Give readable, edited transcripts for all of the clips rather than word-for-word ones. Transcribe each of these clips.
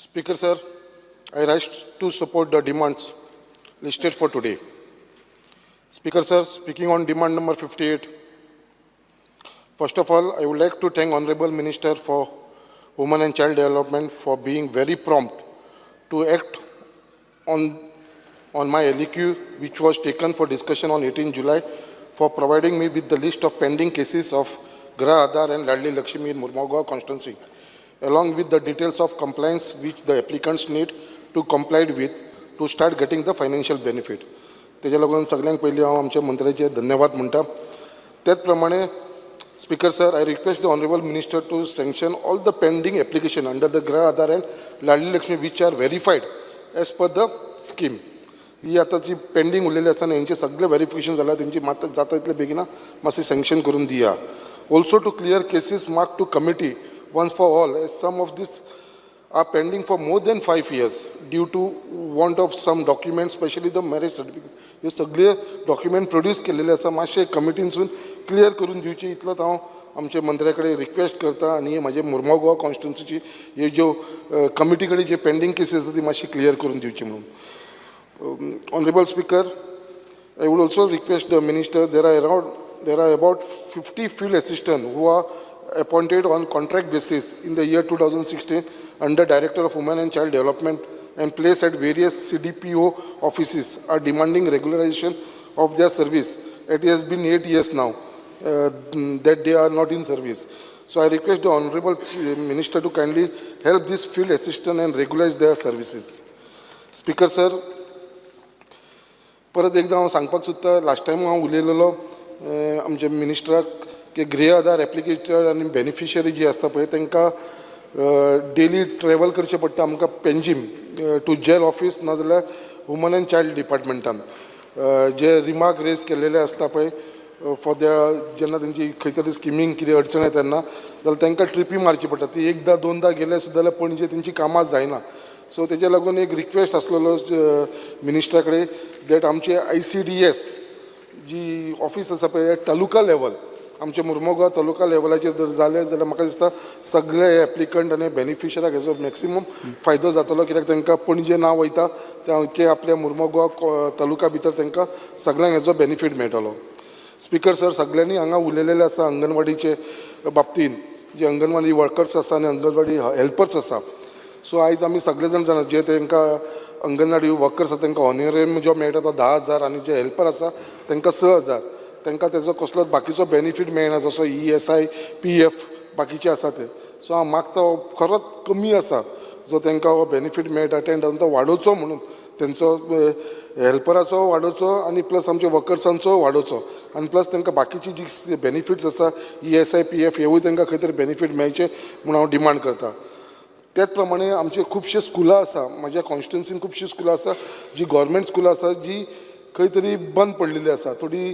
Speaker sir, I rise to support the demands listed for today. Speaker sir, speaking on demand number 58, first of all, I would like to thank Honorable Minister for Women and Child Development for being very prompt to act on my LEQ, which was taken for discussion on 18 July, for providing me with the list of pending cases of Grah Aadhar and Ladli Lakshmi in Murmagaon constituency, along with the details of compliance which the applicants need to comply with to start getting the financial benefit. तेज्या लागून सगळ्यांक पयलीं हांव आमच्या मंत्र्याचे धन्यवाद म्हणटा. त्याच प्रमाणे Speaker sir, I request the Honorable Minister to sanction all the pending application under the Grah Aadhar and Ladli Lakshmi which are verified as per the scheme. ही आता जी पेंडिंग उरलेली आसा हेंचे सगळे व्हेरिफिकेशन जाला तेंची मात जाता तितले बेगिना मातशें सँक्शन करून दिया. Also to clear cases marked to committee once for all, as some of these are pending for more than 5 years due to want of some documents, especially the marriage certificate. हे सगळे document produce केलेले आसा, मातशे कमिटीनसून clear करून दिवचे इतलोच हांव आमच्या मंत्र्या कडेन रिक्वेस्ट करता. आनी म्हाजे मुर्मुगांव कॉन्स्टिट्युन्सीची हे ज्यो कमिटी कडेन जे पेंडिंग केसीस आसा ती मातशी क्लियर करून दिवची म्हणून. Honorable Speaker, I would also request the Minister, there are about 50 field assistants who are appointed on contract basis in the year 2016 under Director of Women and Child Development and placed at various CDPO offices are demanding regularization of their service. It has been 8 years now that they are not in service. So I request the Honorable Minister to kindly help this field assistant and regularize their services. Speaker sir, परत एकदा हांव सांगपाक सोदता, last time हांव उलयलेलो आमचे मिनिस्टराक की गृह आधार applicator आनी बेनिफिशरी जी आसता पळय तांकां डेली ट्रॅवल करचें पडटा आमकां पेंजीम टू जेल ऑफिस नाजाल्यार वुमन एंड चायल्ड डिपार्टमेंटान जे रिमार्क रेज केलेले आसता पळय फॉर द्या जेन्ना तेंची खंय तरी स्किमींग कितें अडचण येता तेन्ना जाल्यार तांकां ट्रिपी मारची पडटा. ती एकदां दोनदां गेले सुद्दां जाल्यार पणजे तेंची कामां जायना. सो तेज्या लागून एक रिक्वेस्ट आसलेलो मिनिस्टरा कडेन दॅट आमचे ICDS जी ऑफिस आसा पळय तालुका लेवल आमचे मुर्मुगांव तालुका लेवलाचेर जर जालें जाल्यार म्हाका दिसता सगळे एप्लिकंट आनी बेनिफिशराक हेजो मॅक्सिमम फायदो जातलो, कित्याक तांकां पणजे नांव वयता ते आपल्या मुर्मुगांव तालुका भितर तांकां सगळ्यांक हेजो बेनिफीट मेळटलो. स्पिकर सर, सगळ्यांनी हांगा उलयलेले आसा अंगणवाडीचे बाबतींत जे अंगणवाडी वर्कर्स आसा आनी अंगणवाडी हेल्पर्स आसा. सो आयज आमी सगळे जाण जाणा जे तांकां अंगणवाडी वर्कर्स आसा तांकां ऑनरेरियम जो मेळटा तो 10,000 आनी जे हेल्पर आसा तांकां 6,000. तांकां तेजो कसलोच बाकीचो बेनिफीट मेळना जसो ESI PF बाकीचे आसा ते. सो हांव मागता खरोच कमी आसा जो तांकां हो बेनिफीट मेळटा तो वाडोवचो म्हणून तेंचो हेल्पराचो वाडोवचो आनी प्लस आमच्या वर्कर्सांचो वाडोवचो आनी प्लस तांकां बाकीची जी बेनिफिट्स आसा ESI PF हेवूय तांकां खंय तरी बेनिफीट मेळचे म्हणून हांव डिमांड करता. त्याच प्रमाणे आमचे खुबशे स्कुलां आसा, म्हाज्या कॉन्स्टिट्युन्सीन खुबशीं स्कुलां आसा जी गव्हर्मेंट स्कुलां आसा जी खंय तरी बंद पडलेली आसा. थोडी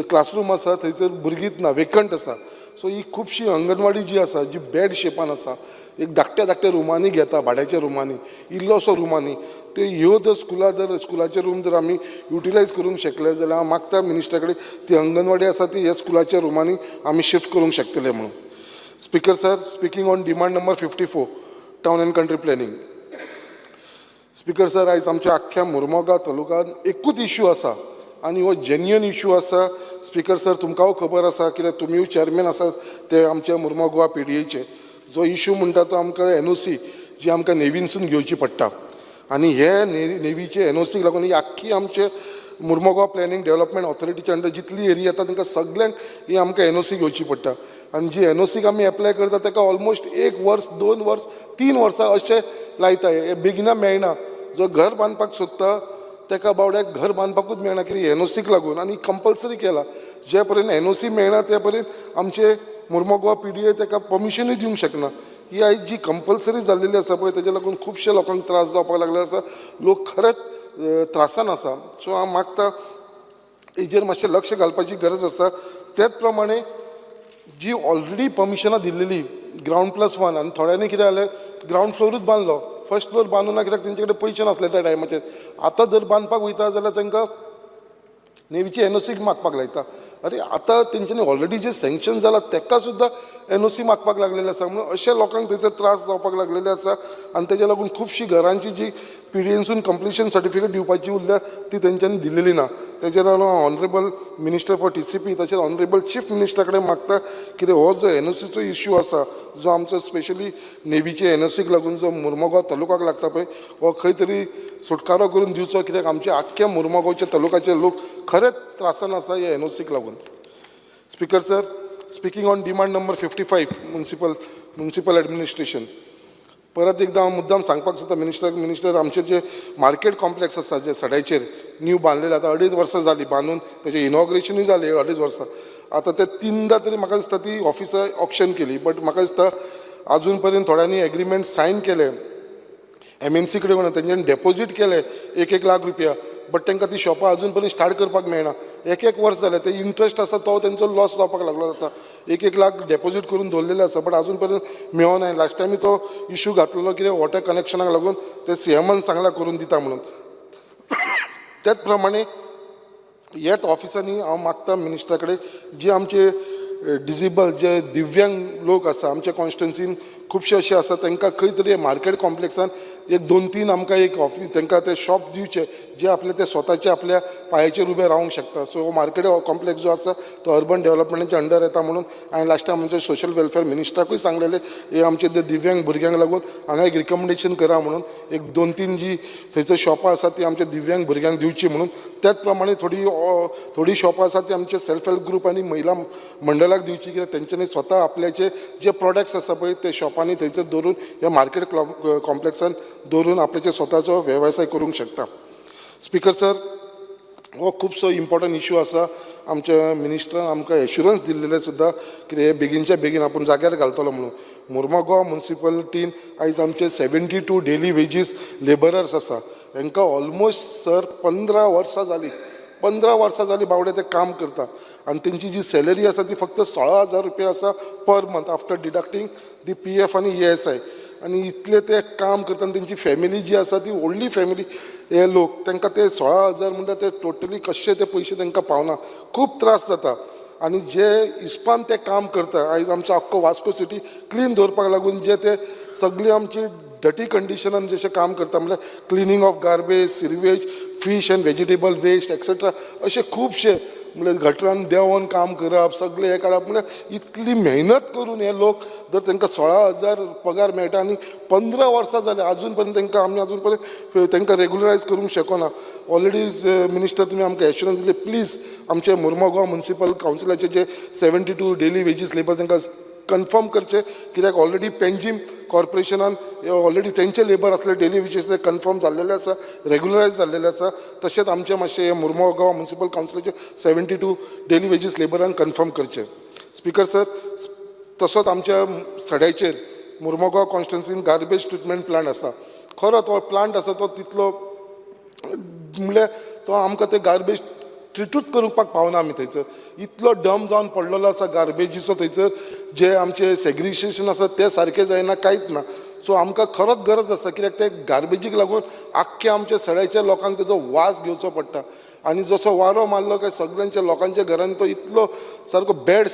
क्लासरूम आसा थंयसर भुरगींच ना, वेकंट आसा. सो ही खुबशी अंगणवाडी जी आसा जी बॅड शेपान आसा, एक धाकट्या रुमांनी घेता, भाड्याच्या रुमांनी, इल्लोसो रुमांनी, ते ह्यो जर स्कुलाचे रूम जर आमी युटिलायज करूंक शकले जाल्यार हांव मागता मिनिस्टरा कडेन ती अंगणवाडी आसा ती ह्या स्कुलाच्या रुमांनी आमी शिफ्ट करूंक शकतले म्हणून. Speaker sir, speaking on demand number 54, town and country planning. Speaker sir, आयज आमच्या आख्ख्या मुर्मुगांव तालुक्यात एकूच इश्यू आसा आनी हो जेन्युइन इश्यू आसा. स्पिकर सर, तुमकां खबर आसा कित्याक तुमी चेअरमॅन आसात ते आमच्या मुर्मुगांव PDAचे. जो इश्यू म्हणटा तो आमकां NOC जी आमकां नेवीनसून घेवची पडटा आनी हे नेवीचे NOCक लागून ही आख्खी आमचे मुर्मुगांव प्लॅनिंग डेव्हलपमेंट ऑथॉरिटीच्या अंडर जितली एरिया येता तांकां सगळ्यांक ही आमकां NOC घेवची पडटा आनी जी NOCक आमी एप्लाय करता ताका ऑलमोस्ट 1 वर्स 2 वर्स 3 वर्सां अशें लायता. हे बेगिना मेळना. जो घर बांदपाक सोदता ताका बावड्याक घर बांदपाकूच मेळना कित्याक NOCक लागून आनी कंपल्सरी केला. जे पर्यंत NOC मेळना ते पर्यंत आमचे मुर्मुगांव PDA ताका परमिशनूय दिवंक शकना. ही आयज जी कंपल्सरी जाल्लेली आसा पळय तेज्या लागून खुबशे लोकांक त्रास जावपाक लागले आसा. लोक खरेंच त्रासान आसा. सो हांव मागता हेजेर मातशें लक्ष घालपाची गरज आसा. त्याच प्रमाणे जी ऑलरेडी परमिशनां दिल्लेली ग्राउंड+1 आनी थोड्यांनी कितें जालें ग्राउंड फ्लोरूच बांदलो, फर्स्ट फ्लोर बांदूना कित्याक तेंचे कडेन पयशे नासले त्या टायमाचेर. आतां जर बांदपाक वयता जाल्यार तांकां नेवीची NOC मागपाक लायता. अरे आता तेंच्यांनी ऑलरेडी जे सँक्शन जाला तेका सुद्दां NOC मागपाक लागलेले आसा. म्हणून अशा लोकांक थंयसर त्रास जावपाक लागलेले आसा आनी तेज्या लागून खुबशीं घरांची जी PDNसून कंप्लिशन सर्टिफिकेट दिवपाची उरल्या ती तेंच्यांनी दिलेली ना. तेजेर हांव ऑनरेबल मिनिस्टर फॉर TCP तशेंच ऑनरेबल चीफ मिनिस्टरा कडेन मागता कितें हो जो NOCचो इश्यू आसा जो आमचो स्पेशली नेवीचे NOCक लागून जो मुर्मगांव तालुकाक लागता पळय हो खंय तरी सुटकारो करून दिवचो, कित्याक आमच्या आख्ख्या मुर्मगांवच्या तालुकाचे लोक खरेंच त्रासान आसा ह्या NOCक लागून. Speaker sir, speaking on demand number 55 municipal administration, परत एकदा हांव मुद्दाम सांगपाक सोदता मिनिस्टर आमचे जे मार्केट कॉम्प्लेक्स आसा जे सड्याचेर न्यू बांदलेले आतां 2.5 वर्सां जालीं बांदून, तेजें इनॉग्रेशनूय जालें 2.5 वर्सां. आतां ते 3दा तरी म्हाका दिसता ती ऑफिसां ऑक्शन केली, बट म्हाका दिसता अजून पर्यंत थोड्यांनी एग्रीमेंट सायन केले MMC कडेन म्हणून तेंच्यांनी डेपोजीट केले 1 लाख रुपया, बट तांकां ती शॉपां अजून पर्यंत स्टार्ट करपाक मेळना. 1 वर्स जालें, ते इंट्रस्ट आसा तो तेंचो लॉस जावपाक लागलो आसा. 1 लाख डेपोजीट करून दवरलेले आसा, बट अजून पर्यंत मेळोना. लास्ट टायमी तो इश्यू घातलेलो कितें वॉटर कनेक्शनाक लागून ते CMन सांगला करून दिता म्हणून. त्याच प्रमाणे ह्याच ऑफिसांनी हांव मागता मिनिस्टरा कडेन जे आमचे डिसेबल जे दिव्यांग लोक आसा आमच्या कॉन्स्टिट्युन्सीन खुबशे असे आसा तांकां खंय तरी मार्केट कॉम्प्लेक्सान 1-2-3 आमकां एक ऑफिस तांकां ते शॉप दिवचे जे आपले ते स्वताचे आपल्या पांयाचेर उबे रावंक शकता. सो मार्केट कॉम्प्लेक्स जो आसा तो अर्बन डेव्हलपमेंटाच्या अंडर येता म्हणून हांवें लास्ट टायम आमच्या सोशल वेलफेअर मिनिस्टराकूय सांगलेले हे आमचे ते दिव्यांग भुरग्यांक लागून हांगा एक रिकमेंडेशन करा म्हणून. 1-2-3 जी थंयसर शॉपां आसा ती आमच्या दिव्यांग भुरग्यांक दिवची म्हणून. त्याच प्रमाणे थोडी शॉपां आसा ती आमचे सेल्फ हेल्प ग्रुप आनी महिला मंडळाक दिवची, कित्याक तेंच्यांनी स्वता आपल्याचे जे प्रॉडक्ट्स आसा पळय ते शॉपांनी थंयसर दवरून ह्या मार्केट कॉम्प्लेक्सान दवरून आपल्याचे स्वताचो वेवसाय करूंक शकता. स्पीकर सर, हो खुबसो इम्पॉर्टंट इश्यू आसा. आमच्या मिनिस्टरान आमकां एश्युरन्स दिल्लेले सुद्दां कितें हे बेगीनच्या बेगीन आपूण जाग्यार घालतलो म्हणून. मुर्मगांव म्युनिसिपालिटीन आयज आमचे 72 डेली वेजीस लेबरर्स आसा, हांकां ऑलमोस्ट सर 15 वर्सां जालीं. 15 वर्सां जालीं बावडे ते काम करता आनी तेंची जी सॅलरी आसा ती फक्त 16,000 रुपया आसा पर मंथ आफ्टर डिडक्टींग दी PF आनी ESI. आनी इतले ते काम करता आनी तेंची फॅमिली जी आसा ती व्हडली फॅमिली. हे लोक तांकां ते 16,000 म्हणटा ते टोटली कशे ते पयशे तांकां पावना, खूब त्रास जाता. आनी जे हिस्पान ते काम करता आयज आमचो आख्खो वास्को सिटी क्लीन दवरपाक लागून जे ते सगळी आमची डटी कंडिशनान जशें काम करता म्हळ्यार क्लिनींग ऑफ गार्बेज, सिरवेज, fish and vegetable waste etcetera अशे खुबशे म्हळ्यार गटरान देंवन काम करप सगळे हे करप म्हळ्यार इतली मेहनत करून हे लोक जर तांकां 16,000 पगार मेळटा आनी 15 वर्सां जाली अजून पर्यंत तांकां आमी अजून पर्यंत तांकां रेगुलरायज करूंक शकना. ऑलरेडी मिनिस्टर तुमी आमकां एश्युरन्स दिले प्लीज आमचे मुर्मगांव म्युनिसिपल कावन्सिलाचे जे 72 डेली वेजीस लेबर तांकां कन्फर्म करचे, कित्याक ऑलरेडी पेंजीम कॉर्पोरेशनान ऑलरेडी तेंचे लेबर असले डेली वेजीस ते कन्फर्म जाल्लेले आसा, रेगुलरायज जाल्लेले आसा. तशेंच आमचे मातशे Mormugao municipal कावन्सिलाचे 72 daily wages लेबरान confirm करचे. स्पीकर सर, तसोच आमच्या सड्याचेर मुर्मगांव कॉन्स्टिट्युन्सीन गार्बेज ट्रिटमेंट प्लांट आसा. खरो तो प्लांट आसा तो तितलो म्हळ्यार तो आमकां ते गार्बेज ट्रिटूच करपाक पावना आमी थंयसर. इतलो डम जावन पडलेलो आसा गार्बेजीचो थंयसर, जे आमचे सेग्रिगेशन आसा ते सारकें जायना, कांयच ना. सो आमकां खरोच गरज आसा, कित्याक ते गार्बेजीक लागून आख्ख्या आमच्या सड्याच्या लोकांक तेजो वास घेवचो पडटा. आनी जसो वारो मारलो काय सगळ्यांच्या लोकांच्या घरांनी तो इतलो सारको बॅड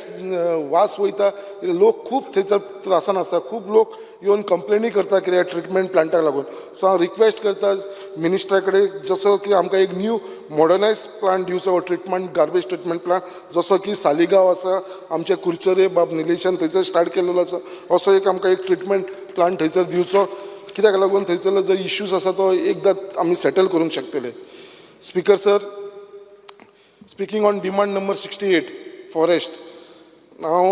वास वयता. लोक खूब थंयसर त्रासान आसा. खूब लोक येवन कंप्लेनी करता कित्याक ट्रिटमेंट प्लांटाक लागून. सो हांव रिक्वेस्ट करता मिनिस्टरा कडेन जसो की आमकां एक न्यू मॉडर्नायज प्लांट दिवचो ट्रिटमेंट गार्बेज ट्रिटमेंट प्लांट, जसो की सालिगांव आसा, आमचे कुरचरे बाब निलेशान थंयसर स्टार्ट केल्लो आसा, असो एक आमकां एक ट्रिटमेंट प्लांट थंयसर दिवचो, कित्याक लागून थंयसरलो जो इश्यूज आसा तो एकदां आमी सेटल करूंक शकतले. Speaker sir, speaking on demand number 68, forest. Now,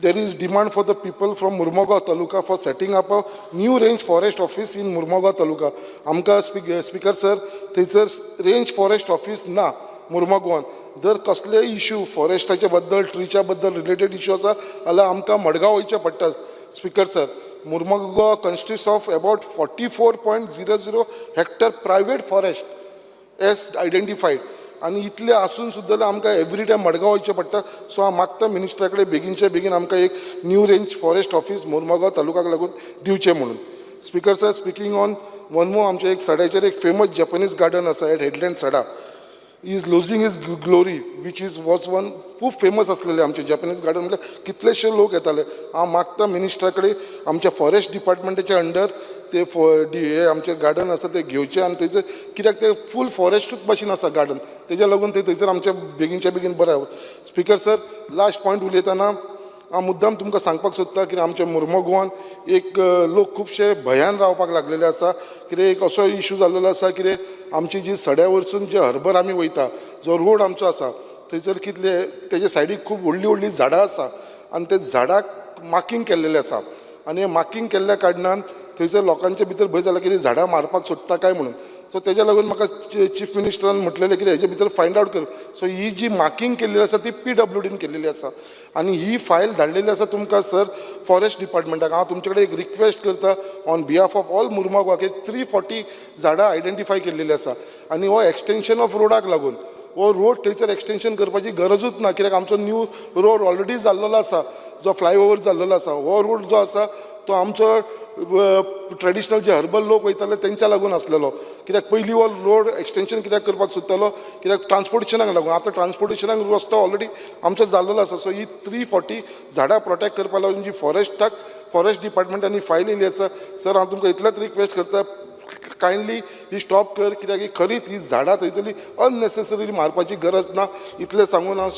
there is demand for the people from Murmagaon Taluka for setting up a new range forest office in Murmagaon Taluka. Amka speaker sir, thayser range forest office na मुर्मगांवान. जर कसले issue फॉरेस्टाच्या बद्दल ट्रीच्या बद्दल related issue आसा जाल्यार आमकां मडगांव वयचें पडटा. Speaker sir, Mormugao constitutes of about 44.00 hectare private forest as identified. आनी इतले आसून सुद्दां आमकां एवरी टायम मडगांव वयचें पडटा. सो हांव मागता मिनिस्टरा कडेन बेगीनचे बेगीन आमकां एक new range forest office Mormugao तालुकाक लागून दिवचें म्हणून. Speaker sir, speaking on one more, आमचे एक सड्याचेर एक फेमस जॅपनीज गार्डन आसा एट हेडलँड सडा. Is losing is glory which is was one खूप फेमस असलेले आमचे जॅपनीज गार्डन म्हणजे कितलेशे लोक येताले. हांव मागता मिनिस्टरा आमच्या फॉरेस्ट डिपार्टमेंटाच्या अंडर ते हे आमचे गार्डन आसा ते घेवचे आनी थंयसर कित्याक ते फूल फॉरेस्टूच भाशेन आसा गार्डन, तेज्या लागून ते थंयसर आमच्या बेगीनच्या बेगीन बरें. स्पिकर सर, लास्ट पॉयंट उलयतना हांव मुद्दाम तुमकां सांगपाक सोदता की आमच्या मुर्मगांवान एक लोक खुबशे भयान रावपाक लागलेले आसा. कितें एक असो इशू जाल्लो आसा कितें आमची जी सड्या वरसून जे हर्बर आमी वयता, जो रोड आमचो आसा थंयसर कितले तेजे सायडीक खूब व्हडलीं व्हडलीं झाडां आसा आनी ते झाडाक मार्कींग केल्लेलें आसा. आनी हें मार्कींग केल्ल्या कारणान थंयसर लोकांचे भितर भंय जाला की झाडां मारपाक सोदता काय म्हणून. सो तेज्या लागून म्हाका चीफ मिनिस्टरान म्हटलेलें की हेजे भितर फायंड आवट कर. सो ही जी मार्कींग केल्ली आसा ती PWDन केल्लेली आसा आनी ही फायल धाडलेली आसा तुमकां सर फॉरेस्ट डिपार्टमेंटाक. हांव तुमचे कडेन एक रिक्वेस्ट करता on behalf of all Mormugao की 340 झाडां आयडेंटिफाय केल्लेली आसा आनी हो एक्सटेंशन ऑफ रोडाक लागून हो रोड थंयसर एक्सटेंशन करपाची गरजूच ना, कित्याक आमचो न्यू रोड ऑलरेडी जाल्लो आसा, जो फ्लायओवर जाल्लो आसा. हो रोड जो आसा तो आमचो ट्रेडिशनल जे हर्बल लोक वयताले तेंच्या लागून आसलेलो, कित्याक पयलीं हो रोड एक्सटेंशन कित्याक करपाक सोदतालो कित्याक ट्रान्सपोर्टेशनाक लागून. आतां ट्रान्सपोर्टेशनाक रस्तो ऑलरेडी आमचो जाल्लो आसा. सो ही 340 झाडां प्रोटेक्ट करपा लागून जी फॉरेस्ट डिपार्टमेंटांनी फायल येयली आसा. सर हांव तुमकां इतलेंच रिक्वेस्ट करता, कायंडली ही स्टॉप कर, कित्याक ही खरीच ही झाडां थंयसरली अननेसेसरी मारपाची गरज ना. इतलें सांगून हांव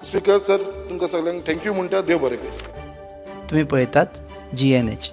स्पिकर सर तुमकां सगळ्यांक थँक्यू म्हणटा. देव बरें कर. तुम्ही पळयतात GNH.